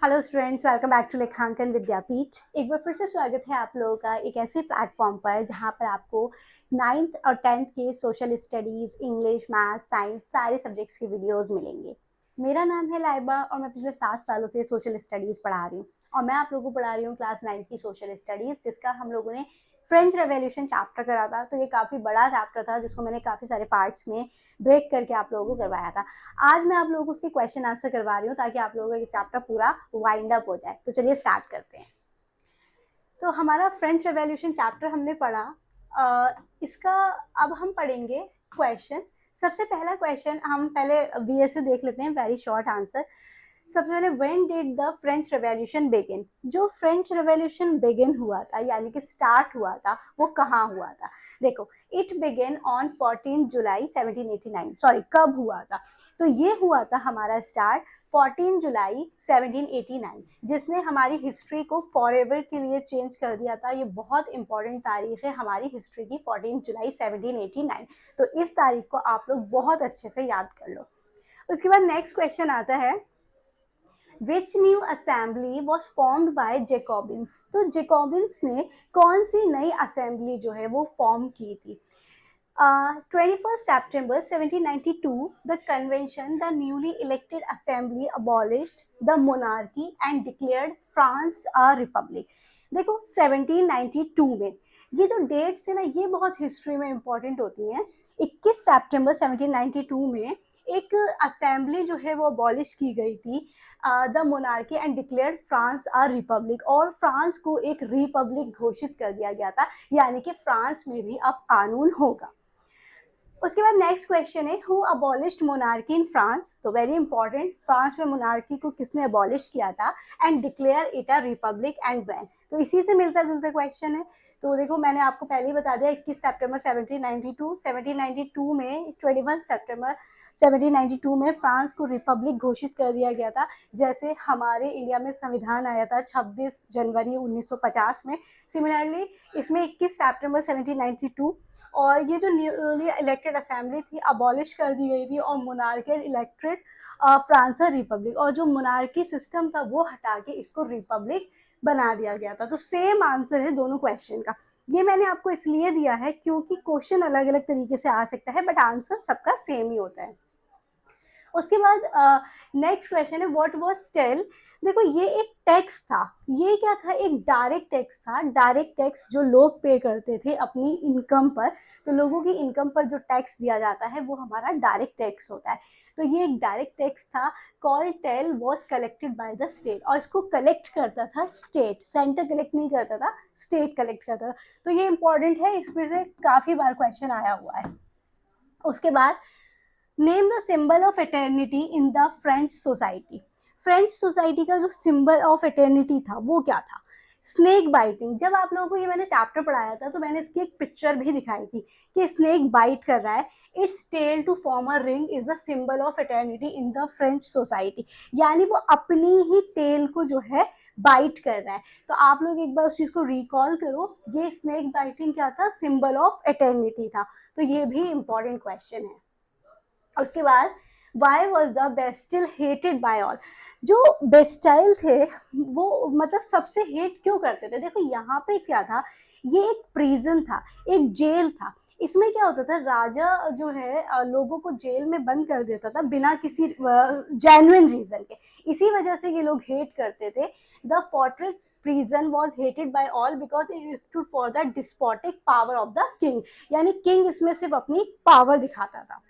Hello students, welcome back to Lekhankan Vidyapeeth. एक बार फिर से स्वागत है आप लोगों का एक ऐसे प्लेटफॉर्म पर जहां पर आपको 9th और 10th के social studies, English, math, science सारे सब्जेक्ट्स के वीडियोस मिलेंगे। मेरा नाम है लाइबा और मैं पिछले 7 सालों से सोशल स्टडीज़ पढ़ा रही हूँ और मैं आप लोगों को पढ़ा रही हूँ क्लास 9 की सोशल स्टडीज़, जिसका हम लोगों ने फ्रेंच रेवोल्यूशन चैप्टर करा था। तो ये काफ़ी बड़ा चैप्टर था जिसको मैंने काफ़ी सारे पार्ट्स में ब्रेक करके आप लोगों को करवाया था। आज मैं आप लोगों को उसके क्वेश्चन आंसर करवा रही हूँ ताकि आप लोगों का ये चैप्टर पूरा वाइंड अप हो जाए। तो चलिए स्टार्ट करते हैं। तो हमारा फ्रेंच रेवोल्यूशन चैप्टर हमने पढ़ा। इसका अब हम पढ़ेंगे क्वेश्चन। सबसे पहला क्वेश्चन हम पहले बीए से देख लेते हैं, वेरी शॉर्ट आंसर। सबसे पहले when did the French revolution begin? जो फ्रेंच रेवोल्यूशन बिगिन हुआ था यानी कि स्टार्ट हुआ था, वो कहाँ हुआ था? देखो, it begin on 14 July 1789। Sorry, कब हुआ था? तो ये हुआ था हमारा स्टार्ट 14 जुलाई 1789, जिसने हमारी हिस्ट्री को फॉरएवर के लिए चेंज कर दिया था। ये बहुत इंपॉर्टेंट तारीख है हमारी हिस्ट्री की, 14 जुलाई 1789। तो इस तारीख को आप लोग बहुत अच्छे से याद कर लो। उसके बाद नेक्स्ट क्वेश्चन आता है, which new assembly was formed by Jacobins? तो जेकोबिन्स ने कौन सी नई असेंबली जो है वो फॉर्म की थी? 21st September 1792, the convention, the newly elected assembly abolished the monarchy and declared France a republic. देखो 1792 में ये जो डेट्स है ना, ये बहुत हिस्ट्री में इंपॉर्टेंट होती हैं। 21 सितंबर 1792 में एक असेंबली जो है वो अबॉलिश की गई थी, the monarchy and declared France a republic, और फ्रांस को एक रिपब्लिक घोषित कर दिया गया था, यानी कि फ्रांस में भी अब कानून होगा। उसके बाद नेक्स्ट क्वेश्चन है, who abolished monarchy in France? तो वेरी इंपॉर्टेंट, फ्रांस में मोनार्की को किसने अबॉलिश किया था and declare it a republic and when? तो इसी से मिलता जुलता क्वेश्चन है। तो देखो, मैंने आपको पहले ही बता दिया, 21 सितंबर 1792 में 21 सितंबर 1792 में फ्रांस को रिपब्लिक घोषित कर दिया गया था, जैसे हमारे इंडिया में संविधान आया था 26 जनवरी 1950 में। सिमिलरली इसमें 21 सितंबर 1792 और ये जो न्यूली इलेक्टेड असेंबली थी अबॉलिश कर दी गई थी और मोनार्कियल इलेक्टेड फ्रांस रिपब्लिक, और जो मोनार्की सिस्टम था वो हटा के इसको रिपब्लिक बना दिया गया था। तो सेम आंसर है दोनों क्वेश्चन का। ये मैंने आपको इसलिए दिया है क्योंकि क्वेश्चन अलग अलग तरीके से आ सकता है, बट आंसर सबका सेम ही होता है। उसके बाद नेक्स्ट क्वेश्चन है, व्हाट वाज टेल? देखो, ये एक टैक्स था। ये क्या था? एक डायरेक्ट टैक्स था। डायरेक्ट टैक्स जो लोग पे करते थे अपनी इनकम पर। तो लोगों की इनकम पर जो टैक्स दिया जाता है वो हमारा डायरेक्ट टैक्स होता है। तो ये एक डायरेक्ट टैक्स था। Call tail was collected by the state, और इसको कलेक्ट करता था स्टेट, सेंटर कलेक्ट नहीं करता था, स्टेट कलेक्ट करता था। तो ये इंपॉर्टेंट है, इसमें से काफी बार क्वेश्चन आया हुआ है। उसके बाद, name the symbol of eternity in the French society. French society का जो सिंबल ऑफ एटर्निटी था वो क्या था? Snake biting. जब आप लोगों को ये मैंने चैप्टर पढ़ाया था तो मैंने इसकी एक पिक्चर भी दिखाई थी कि स्नेक बाइट कर रहा है। Its tail to form a ring is the symbol of eternity in the French society, यानी वो अपनी ही टेल को जो है बाइट कर रहा है। तो आप लोग एक बार उस चीज को रिकॉल करो, ये स्नेक बाइटिंग क्या था? सिंबल ऑफ एटर्निटी था। तो ये भी इंपॉर्टेंट क्वेश्चन है। उसके बाद, why was the Bastille hated by all? जो बेस्टाइल थे वो मतलब सबसे हेट क्यों करते थे? देखो यहाँ पे क्या था, ये एक प्रिजन था, एक जेल था। इसमें क्या होता था, राजा जो है लोगों को जेल में बंद कर देता था बिना किसी जेन्युइन रीजन के। इसी वजह से ये लोग हेट करते थे। The fortress prison was hated by all because it stood for the despotic power of the king, यानी किंग इसमें सिर्फ अपनी पावर दिखाता था।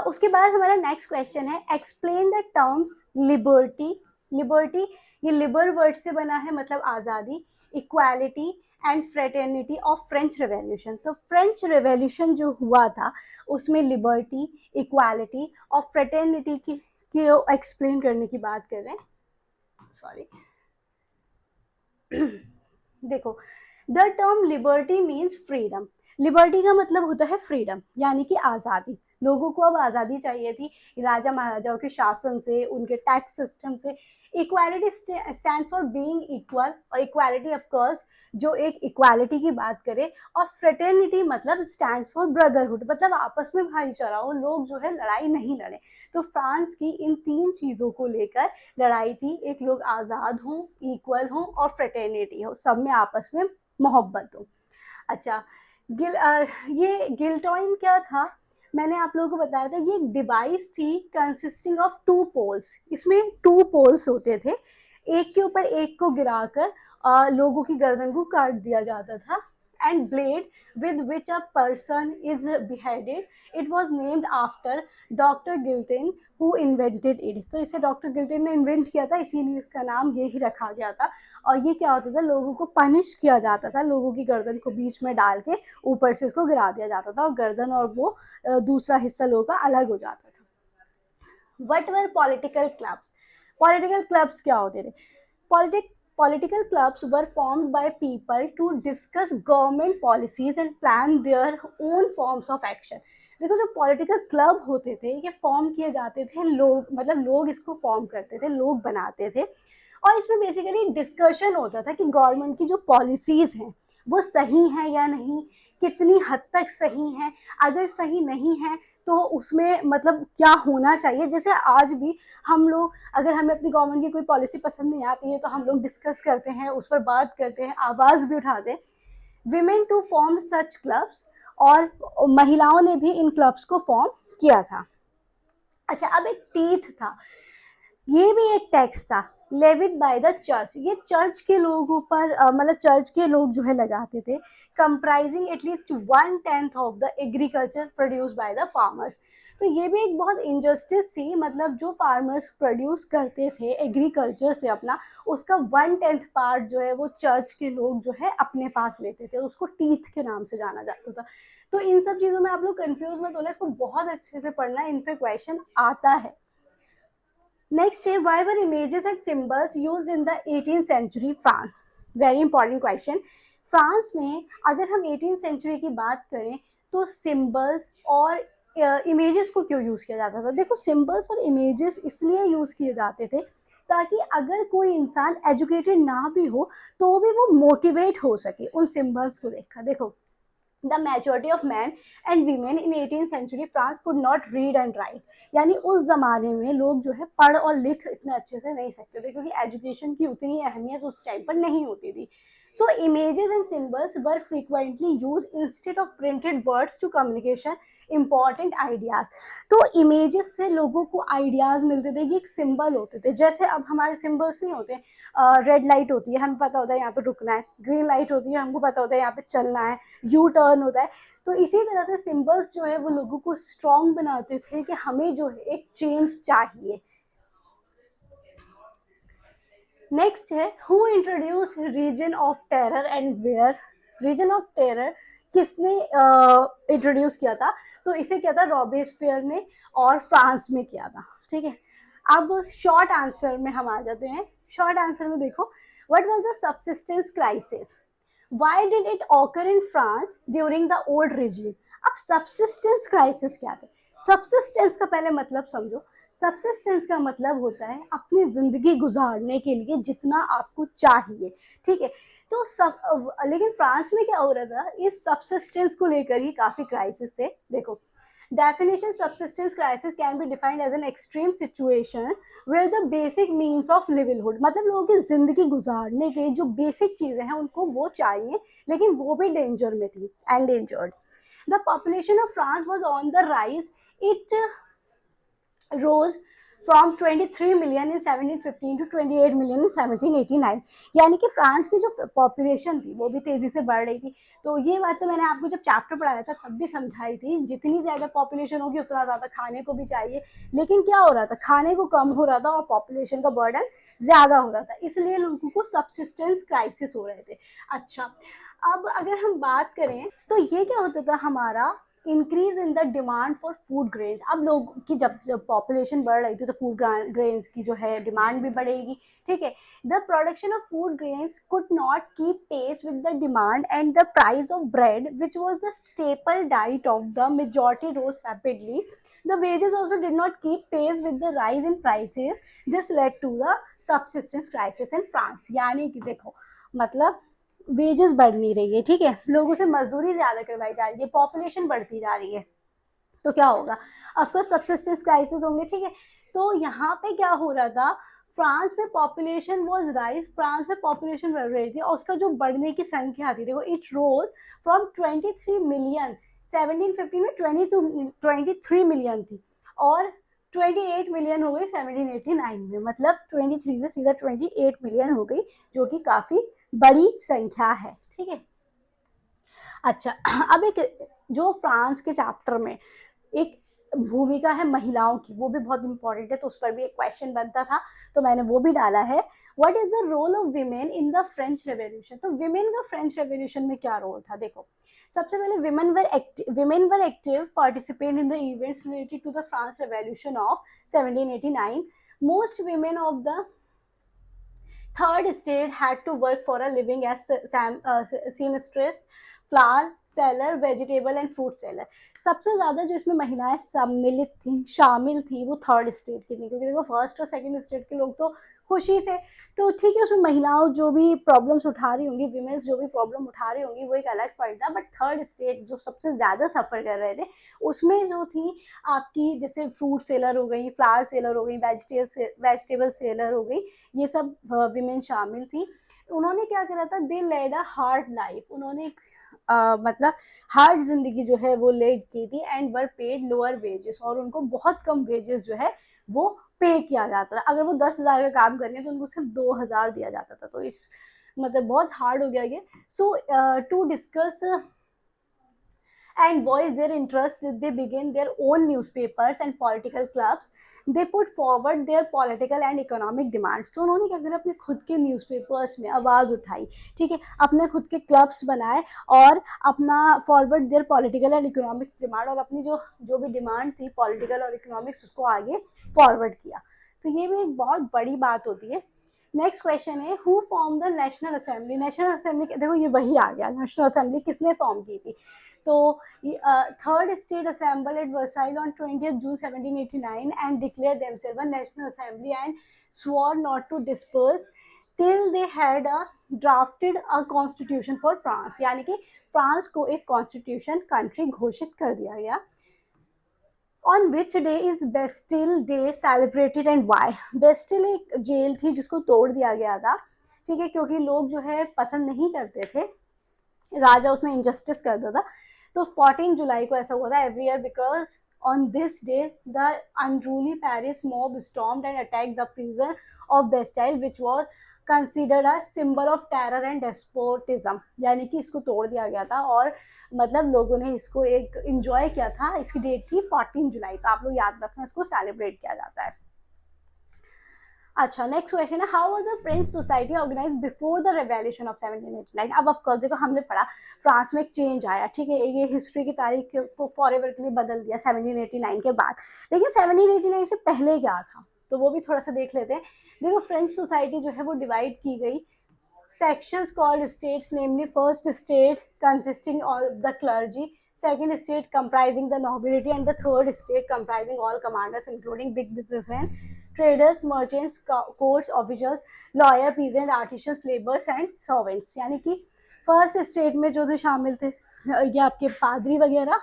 उसके बाद हमारा नेक्स्ट क्वेश्चन है, explain the terms liberty. Liberty ये लिबर वर्ड से बना है, मतलब आज़ादी, equality and fraternity of French revolution. तो फ्रेंच रेवोल्यूशन जो हुआ था उसमें लिबर्टी, इक्वालिटी और फ्रेटर्निटी की एक्सप्लेन करने की बात कर रहे हैं। सॉरी देखो, the term liberty means freedom. Liberty का मतलब होता है फ्रीडम, यानी कि आज़ादी। लोगों को अब आज़ादी चाहिए थी राजा महाराजाओं के शासन से, उनके टैक्स सिस्टम से। Equality stand for being equal, और इक्वालिटी ऑफ कोर्स जो एक इक्वालिटी की बात करे, और फ्रेटर्निटी मतलब स्टैंड्स फॉर ब्रदरहुड, मतलब आपस में भाईचारा हो, लोग जो है लड़ाई नहीं लड़े। तो फ्रांस की इन 3 चीज़ों को लेकर लड़ाई थी, एक लोग आज़ाद हों, इक्वल हों और फ्रेटर्निटी हो, सब में आपस में मोहब्बत हो। अच्छा, ये गिल्टॉइन क्या था, मैंने आप लोगों को बताया था, ये एक डिवाइस थी कंसिस्टिंग ऑफ 2 पोल्स। इसमें 2 पोल्स होते थे, एक के ऊपर एक को गिराकर लोगों की गर्दन को काट दिया जाता था। And blade with which a person is beheaded, it was named after doctor Guillotin who invented it। तो इसे डॉक्टर गिल्टिन ने इन्वेंट किया था, इसीलिए इसका नाम यही रखा गया था। और ये क्या होता था, लोगों को पनिश किया जाता था, लोगों की गर्दन को बीच में डाल के ऊपर से इसको गिरा दिया जाता था, और गर्दन और वो दूसरा हिस्सा लोगों का अलग हो जाता था। What were political clubs, political clubs क्या होते थे, political clubs were formed by people to discuss government policies and plan their own forms of action। देखो, जो पॉलिटिकल क्लब होते थे ये फॉर्म किए जाते थे, लोग मतलब लोग इसको फॉर्म करते थे, लोग बनाते थे, और इसमें बेसिकली डिस्कशन होता था कि गवर्नमेंट की जो पॉलिसीज हैं वो सही हैं या नहीं, कितनी हद तक सही हैं, अगर सही नहीं है तो उसमें मतलब क्या होना चाहिए। जैसे आज भी हम लोग, अगर हमें अपनी गवर्नमेंट की कोई पॉलिसी पसंद नहीं आती है तो हम लोग डिस्कस करते हैं, उस पर बात करते हैं, आवाज़ भी उठाते हैं। Women to form such clubs, और महिलाओं ने भी इन क्लब्स को फॉर्म किया था। अच्छा, अब एक टीथ था, ये भी एक टैक्स था लेविड बाय द चर्च, ये चर्च के लोगों पर मतलब चर्च के लोग जो है लगाते थे, comprising at least 1/10 of the agriculture produce by the farmers. तो ये भी एक बहुत इनजस्टिस थी, मतलब जो फार्मर्स प्रोड्यूस करते थे एग्रीकल्चर से अपना, उसका 1/10 पार्ट जो है वो चर्च के लोग जो है अपने पास लेते थे, उसको टीथ के नाम से जाना जाता था। तो इन सब चीज़ों में आप लोग कंफ्यूज मत होना, इसको बहुत अच्छे से पढ़ना, इन पे क्वेश्चन आता है। नेक्स्ट है, why were images and symbols used in the 18th century France? Very important question. France में अगर हम 18th सेंचुरी की बात करें तो सिम्बल्स और इमेजेस को क्यों यूज़ किया जाता था। देखो, सिम्बल्स और इमेजेस इसलिए यूज़ किए जाते थे ताकि अगर कोई इंसान एजुकेटेड ना भी हो तो भी वो मोटिवेट हो सके उन सिम्बल्स को देखकर। देखो, the majority of men and women in 18th century France could not read and write, यानी उस ज़माने में लोग जो है पढ़ और लिख इतने अच्छे से नहीं सकते थे, क्योंकि एजुकेशन की उतनी अहमियत उस टाइम पर नहीं होती थी। So images and symbols were frequently used instead of printed words to communication important ideas। तो images से लोगों को ideas मिलते थे, ये एक symbol होते थे। जैसे अब हमारे symbols नहीं होते, रेड लाइट होती है हमें पता होता है यहाँ पे रुकना है, ग्रीन लाइट होती है हमको पता होता है यहाँ पे चलना है, यू टर्न होता है। तो इसी तरह से सिम्बल्स जो है वो लोगों को स्ट्रॉन्ग बनाते थे कि हमें जो है एक चेंज चाहिए। नेक्स्ट है, who introduce reign of terror and where. Reign of terror किसने इंट्रोड्यूस किया था, तो इसे किया था रॉबेस्पियर ने, और फ्रांस में किया था। ठीक है, अब शॉर्ट आंसर में हम आ जाते हैं। शॉर्ट आंसर में देखो, what was the subsistence crisis, why did it occur in France during the old regime. अब सबसिस्टेंस क्राइसिस क्या था, सबसिस्टेंस का पहले मतलब समझो। सबसिस्टेंस का मतलब होता है अपनी ज़िंदगी गुजारने के लिए जितना आपको चाहिए। ठीक है, तो लेकिन फ्रांस में क्या हो रहा था, इस सबसिस्टेंस को लेकर ही काफ़ी क्राइसिस है। देखो, definition subsistence crisis can be defined as an extreme situation where the basic means of livelihood, मतलब लोगों की ज़िंदगी गुजारने के जो बेसिक चीज़ें हैं उनको वो चाहिए, लेकिन वो भी डेंजर में थी, endangered। The population of France was on the rise, it rose from 23 million in 1715 to 28 million in 1789, यानी कि फ्रांस की जो पॉपुलेशन थी वो भी तेज़ी से बढ़ रही थी। तो ये बात तो मैंने आपको जब चैप्टर पढ़ाया था तब भी समझाई थी, जितनी ज़्यादा पॉपुलेशन होगी उतना ज़्यादा खाने को भी चाहिए, लेकिन क्या हो रहा था, खाने को कम हो रहा था और पॉपुलेशन का बर्डन ज़्यादा हो रहा था, इसलिए लोगों को सबसिस्टेंस क्राइसिस हो रहे थे। अच्छा, अब अगर हम बात करें तो ये क्या होता था, हमारा increase in the demand for food grains. अब लोग की जब जब पॉपुलेशन बढ़ रही थी तो फूड ग्रेन्स की जो है डिमांड भी बढ़ेगी, ठीक है। The production of food grains could not keep pace with the demand and the price of bread which was the staple diet of the majority rose rapidly. The wages also did not keep pace with the rise in prices. This led to the subsistence crisis in France. यानी कि देखो, मतलब wages बढ़ नहीं रही है, ठीक है, लोगों से मजदूरी ज्यादा करवाई जा रही है, पॉपुलेशन बढ़ती जा रही है, तो क्या होगा, ऑफकोर्स सबसिस्टेंस क्राइसिस होंगे, ठीक है। तो यहाँ पे क्या हो रहा था, फ्रांस में पॉपुलेशन वाज राइज, फ्रांस में पॉपुलेशन बढ़ रही थी और उसका जो बढ़ने की संख्या थी, देखो इट रोज फ्रॉम 23 मिलियन 1750 में 23 मिलियन थी और 28 मिलियन हो गई 1789 में, मतलब 23 से सीधा 28 मिलियन हो गई, जो कि काफी बड़ी संख्या है, ठीक है। अच्छा, अब एक जो फ्रांस के चैप्टर में एक भूमिका है महिलाओं की, वो भी बहुत इंपॉर्टेंट है, तो उस पर भी एक क्वेश्चन बनता था, तो मैंने वो भी डाला है। What is the role of women in the French revolution. तो विमेन का फ्रेंच रेवोल्यूशन में क्या रोल था, देखो सबसे पहले women were active participate in the events related to the France revolution of 1789। Most women of the third state had to work for a living as seamstress, flour seller, vegetable and fruit seller. सबसे ज़्यादा जो इसमें महिलाएं सम्मिलित थी, शामिल थी, वो थर्ड स्टेट की थी, क्योंकि देखो फर्स्ट और सेकंड स्टेट के लोग तो खुशी थे, तो ठीक है उसमें महिलाओं जो भी प्रॉब्लम्स उठा रही होंगी, वीमेंस जो भी प्रॉब्लम उठा रही होंगी, वो एक अलग पॉइंट था, बट थर्ड स्टेट जो सबसे ज़्यादा सफ़र कर रहे थे, उसमें जो थी आपकी जैसे फ्रूट सेलर हो गई, फ्लावर सेलर हो गई, वेजिटेबल सेलर हो गई, ये सब विमेन शामिल थी। उन्होंने क्या करा था, दे लेड अ हार्ड लाइफ, उन्होंने मतलब हार्ड जिंदगी जो है वो लेड की थी, and were paid lower wages, और उनको बहुत कम वेजेस जो है वो पे किया जाता था। अगर वो 10,000 का काम करेंगे तो उनको सिर्फ 2,000 दिया जाता था, तो इट्स मतलब बहुत हार्ड हो गया ये। So to discuss and voice their interest, they begin their own newspapers and political clubs. They put forward their political and economic demands. तो उन्होंने क्या करा, अपने खुद के न्यूज़पेपर्स में आवाज़ उठाई, ठीक है, अपने खुद के क्लब्स बनाए और अपना forward there political and economics demand, और अपनी जो भी डिमांड थी पॉलिटिकल और इकोनॉमिक्स उसको आगे फॉरवर्ड किया। तो ये भी एक बहुत बड़ी बात होती है। नेक्स्ट क्वेश्चन है, who form the national assembly. National assembly, देखो ये वही आ गया, नेशनल असेंबली किसने फॉर्म की थी, तो third state assemble at Versailles on 20th June 1789 and declared themselves a national assembly and swore not to disperse till they had drafted a constitution for France। यानी कि फ्रांस को एक constitution country घोषित कर दिया गया। On which day is Bastille day celebrated and why. Bastille एक जेल थी जिसको तोड़ दिया गया था, ठीक है, क्योंकि लोग जो है पसंद नहीं करते थे, राजा उसमें इनजस्टिस करता था, तो 14 जुलाई को ऐसा हुआ था every year, because on this day the unruly Paris mob stormed and attack the prison of Bastille which was considered a symbol of terror and despotism. यानी कि इसको तोड़ दिया गया था और मतलब लोगों ने इसको एक इंजॉय किया था। इसकी डेट थी 14 जुलाई, तो आप लोग याद रखना, इसको सेलिब्रेट किया जाता है। अच्छा, नेक्स्ट क्वेश्चन है, how was the French society organise before the revolution of 1789। अब ऑफकोर्स देखो हमने पढ़ा फ्रांस में एक चेंज आया, ठीक है, ये हिस्ट्री की तारीख को फॉरएवर के लिए बदल दिया 1789 के बाद, लेकिन 1789 से पहले क्या था तो वो भी थोड़ा सा देख लेते हैं। देखो फ्रेंच सोसाइटी जो है वो डिवाइड की गई sections called states, namely first state consisting of the clergy, second state comprising the nobility, and the third state comprising all commanders including big businessmen, traders, merchants, courts officials, lawyer, peasant, artisans, laborers and servants। यानी कि first state में जो थे शामिल थे ये आपके पादरी वगैरह,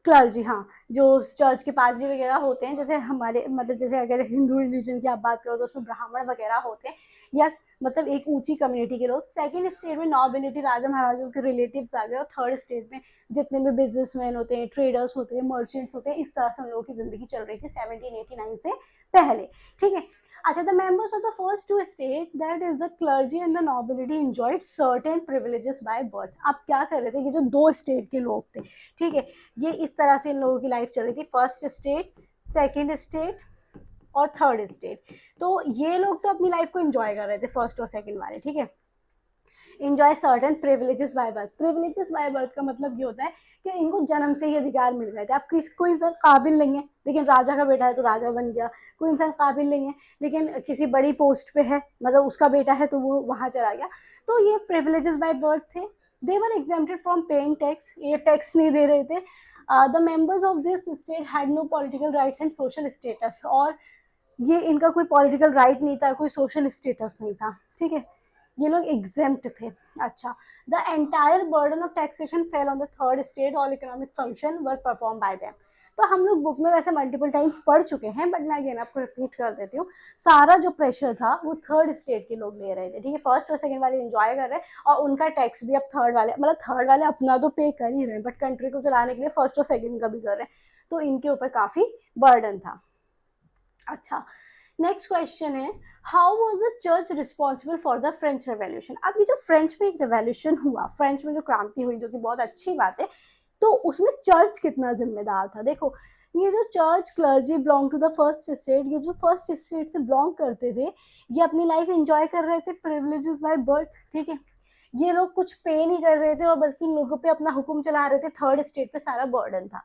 क्लर्जी, हाँ, जो चर्च के पादरी वगैरह होते हैं, जैसे हमारे मतलब जैसे अगर हिंदू रिलीजन की आप बात करो तो उसमें ब्राह्मण वगैरह होते हैं, या मतलब एक ऊंची कम्युनिटी के लोग। सेकंड स्टेट में नॉबिलिटी, राजा महाराजाओं के रिलेटिव्स आ गए, और थर्ड स्टेट में जितने भी बिजनेसमैन होते हैं, ट्रेडर्स होते हैं, मर्चेंट्स होते हैं, इस तरह से उन लोगों की जिंदगी चल रही थी 1789 से पहले, ठीक है। अच्छा, the members of the first two state that is the clergy and the nobility enjoyed certain privileges by birth. आप क्या कर रहे थे, ये जो दो स्टेट के लोग थे, ठीक है, ये इस तरह से इन लोगों की लाइफ चल रही थी, फर्स्ट स्टेट, सेकंड स्टेट और थर्ड स्टेट। तो ये लोग तो अपनी लाइफ को एंजॉय कर रहे थे फर्स्ट और सेकंड वाले, ठीक है। enjoy certain privileges by birth. Privileges by birth का मतलब ये होता है कि इनको जन्म से ही अधिकार मिल गए थे. आप किस कोई इंसान काबिल नहीं है लेकिन राजा का बेटा है तो राजा बन गया, कोई इंसान काबिल नहीं है लेकिन किसी बड़ी पोस्ट पे है, मतलब उसका बेटा है तो वो वहां चला गया, तो ये privileges by birth थे. They were exempted from paying tax, ये टैक्स नहीं दे रहे थे. The members of this state had no political rights and social status, और ये इनका कोई पॉलिटिकल राइट नहीं था, कोई सोशल स्टेटस नहीं था. ठीक है, ये लोग एग्जेम्प्ट थे. अच्छा, the entire burden of taxation fell on the third state, all economic function were perform by them. तो हम लोग बुक में वैसे मल्टीपल टाइम्स पढ़ चुके हैं, बट मैं अगेन आपको रिपीट कर देती हूँ. सारा जो प्रेशर था वो थर्ड स्टेट के लोग ले रहे थे. ठीक है, फर्स्ट और सेकंड वाले एंजॉय कर रहे हैं और उनका टैक्स भी अब थर्ड वाले, मतलब थर्ड वाले अपना तो पे कर ही रहे हैं बट कंट्री को चलाने के लिए फर्स्ट और सेकंड का भी कर रहे हैं, तो इनके ऊपर काफी बर्डन था. अच्छा, नेक्स्ट क्वेश्चन है, how was the church responsible for the French revolution. अब ये जो फ्रेंच में एक रेवोल्यूशन हुआ, फ्रेंच में जो क्रांति हुई, जो कि बहुत अच्छी बात है, तो उसमें चर्च कितना जिम्मेदार था. देखो, ये जो church clergy belong to the first state, ये जो फर्स्ट स्टेट से बिलोंग करते थे, ये अपनी लाइफ एंजॉय कर रहे थे, प्रिविलेजेस बाय बर्थ. ठीक है, ये लोग कुछ पे नहीं कर रहे थे और बल्कि लोगों पे अपना हुक्म चला रहे थे, थर्ड स्टेट पे सारा बर्डन था.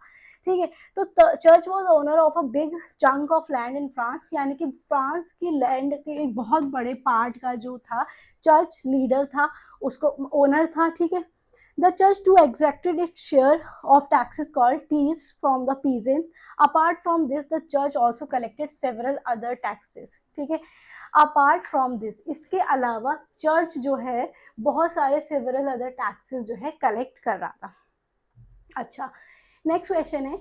ठीक है, तो church was owner of a big chunk of land in France, यानी कि फ्रांस की लैंड के एक बहुत बड़े पार्ट का जो था चर्च लीडर था, उसको ओनर था. ठीक है, the church too exacted its share of taxes called tees from the peasants. Apart from this, the church also collected several other taxes. ठीक है, अपार्ट फ्रॉम दिस, इसके अलावा चर्च जो है बहुत सारे सेवरल अदर टैक्सेस जो है कलेक्ट कर रहा था. अच्छा, नेक्स्ट क्वेश्चन है,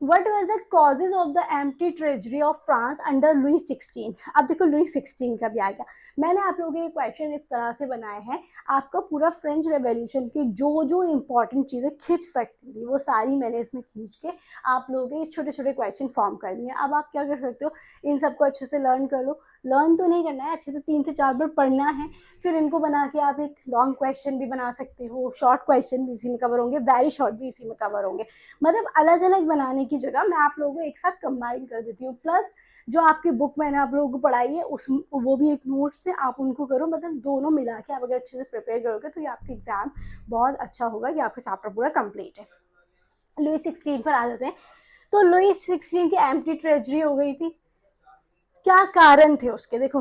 What were the causes of the empty treasury of France under Louis XVI? अब देखो Louis XVI का भी आ गया. मैंने आप लोगों के क्वेश्चन इस तरह से बनाए हैं, आपका पूरा फ्रेंच रेवोल्यूशन की जो जो इंपॉर्टेंट चीज़ें खींच सकती थी वो सारी मैंने इसमें खींच के आप लोगों के छोटे छोटे क्वेश्चन फॉर्म कर दिए. अब आप क्या कर सकते हो, इन सबको अच्छे से लर्न कर लो. लर्न तो नहीं करना है, अच्छे से 3 से 4 बार पढ़ना है, फिर इनको बना के आप एक लॉन्ग क्वेश्चन भी बना सकते हो, शॉर्ट क्वेश्चन भी इसी में कवर होंगे, वेरी शॉर्ट भी इसी में कवर होंगे. मतलब अलग अलग बनाने की जगह मैं आप लोगों को एक साथ कंबाइन कर देती हूँ. प्लस जो आपकी बुक मैंने आप लोगों को पढ़ाई है उस वो भी एक नोट्स से आप उनको करो, मतलब दोनों मिला के आप अगर अच्छे से प्रिपेयर करोगे तो ये आपके एग्जाम बहुत अच्छा होगा कि आपका चैप्टर पूरा कंप्लीट है. लुई 16 पर आ जाते हैं. तो लुई 16 की एम्प्टी ट्रेजरी हो गई थी. क्या कारण थे उसके, देखो,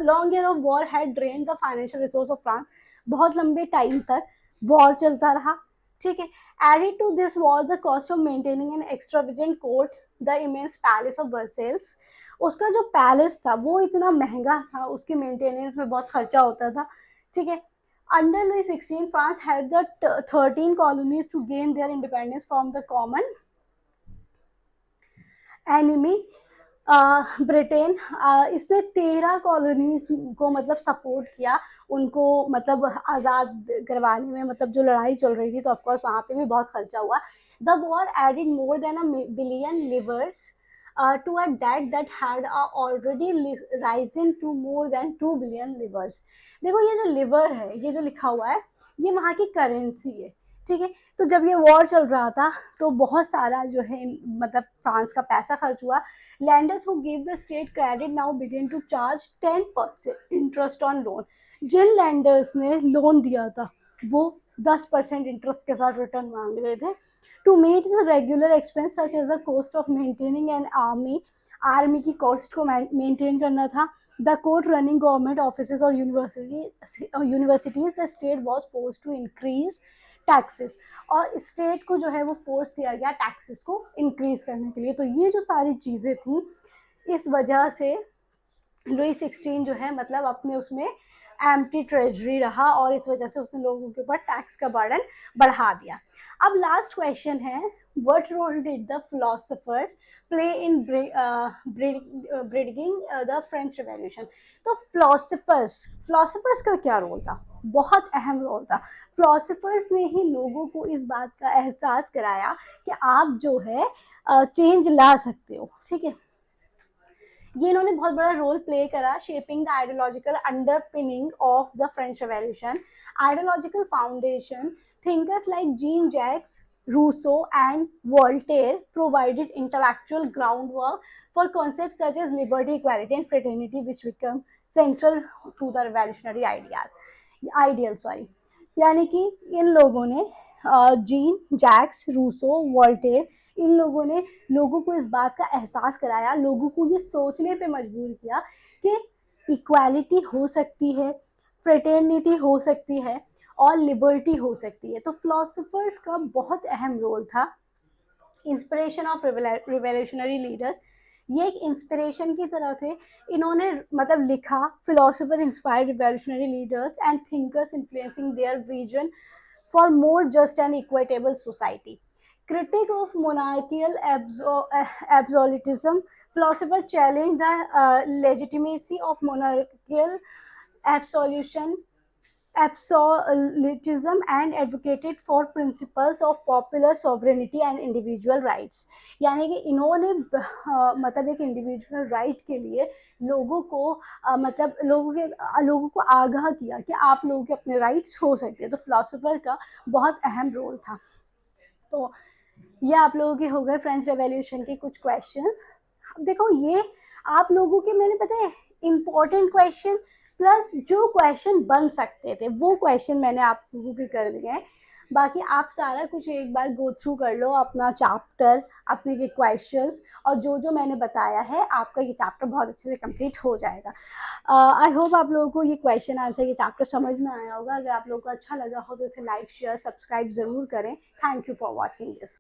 long year of war had drain the financial resource of France. बहुत लंबे टाइम तक वॉर चलता रहा. ठीक है, added to this was the cost of maintaining an extravagant court, the immense palace of Versailles. उसका जो पैलेस था वो इतना महंगा था, उसकी मेंटेनेंस में बहुत खर्चा होता था. ठीक है, under Louis 16 France had the 13 colonies to gain their independence from the common enemy Britain. इससे 13 कॉलोनीज को मतलब सपोर्ट किया, उनको मतलब आज़ाद करवाने में, मतलब जो लड़ाई चल रही थी तो ऑफकोर्स वहाँ पे भी बहुत खर्चा हुआ. The war added more than a billion livres to a debt that had already risen to more than 2 billion livers. देखो ये जो लिवर है, ये जो लिखा हुआ है, ये वहाँ की करेंसी है. ठीक है, तो जब ये वॉर चल रहा था तो बहुत सारा जो है मतलब फ्रांस का पैसा खर्च हुआ. Lenders who give the state credit now begin to charge 10% interest on loan. जिन लैंडर्स ने लोन दिया था वो 10% इंटरेस्ट के साथ रिटर्न मांग रहे थे. To meet the regular expense such as the cost of maintaining an army की cost को maintain करना था. The court running government offices और universities, the state was forced to increase taxes. और स्टेट को जो है वो फोर्स किया गया टैक्सेस को इंक्रीज करने के लिए. तो ये जो सारी चीज़ें थी, इस वजह से लुई 16 जो है मतलब अपने उसमें एम्प्टी ट्रेजरी रहा और इस वजह से उसने लोगों के ऊपर टैक्स का बर्डन बढ़ा दिया. अब लास्ट क्वेश्चन है, what role did the philosophers play in bridging the French Revolution? तो philosophers का क्या रोल था? बहुत अहम रोल था. philosophers ने ही लोगों को इस बात का एहसास कराया कि आप जो है चेंज ला सकते हो. ठीक है, ये इन्होंने बहुत बड़ा रोल प्ले करा shaping the ideological underpinning of the French revolution. Ideological foundation, thinkers like Jean-Jacques Rousseau and Voltaire provided intellectual groundwork for concepts such as liberty, equality and fraternity which become central to the revolutionary ideas. Ideal sorry, यानी कि इन लोगों ने gene, Jacques Rousseau, Voltaire, इन लोगों ने लोगों को इस बात का एहसास कराया, लोगों को ये सोचने पे मजबूर किया कि इक्वालिटी हो सकती है, फ्रेटर्निटी हो सकती है और लिबर्टी हो सकती है। तो फिलोसोफर्स का बहुत अहम रोल था। इंस्पिरेशन ऑफ रिवोल्यूशनरी लीडर्स, ये एक इंस्पिरेशन की तरह थे। इन्होंने मतलब लिखा, philosopher inspired revolutionary leaders and thinkers influencing their vision for more just and equitable society. Critic of monarchical absolutism, philosopher challenged the legitimacy of monarchical absolution, absolutism and advocated for principles of popular sovereignty and individual rights. यानी कि इन्होंने मतलब एक individual right के लिए लोगों को मतलब लोगों को आगाह किया कि आप लोगों के अपने राइट्स हो सकते हैं। तो फिलोसोफर का बहुत अहम रोल था। तो ये आप लोगों के हो गए फ्रेंच रेवोल्यूशन के कुछ क्वेश्चंस। देखो ये आप लोगों के मैंने पता है इम्पोर्टेंट क्वेश्चन प्लस जो क्वेश्चन बन सकते थे वो क्वेश्चन मैंने आप लोगों के कर लिए हैं। बाकी आप सारा कुछ एक बार गो थ्रू कर लो अपना चैप्टर, अपने ये क्वेश्चंस, और जो जो मैंने बताया है आपका ये चैप्टर बहुत अच्छे से कंप्लीट हो जाएगा। आई होप आप लोगों को ये क्वेश्चन आंसर ये चैप्टर समझ में आया होगा। अगर आप लोगों को अच्छा लगा हो तो इसे लाइक शेयर सब्सक्राइब ज़रूर करें। Thank you for watching this.